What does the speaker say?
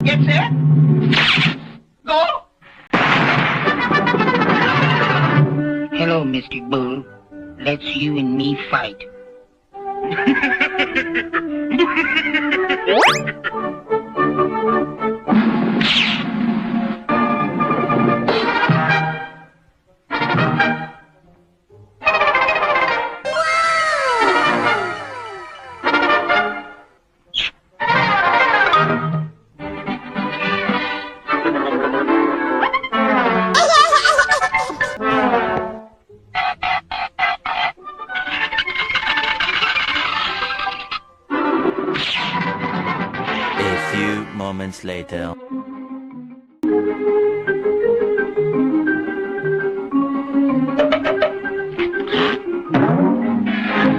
Get set. Go. Hello, Mr. Bull. Let's you and me fight. A few moments later.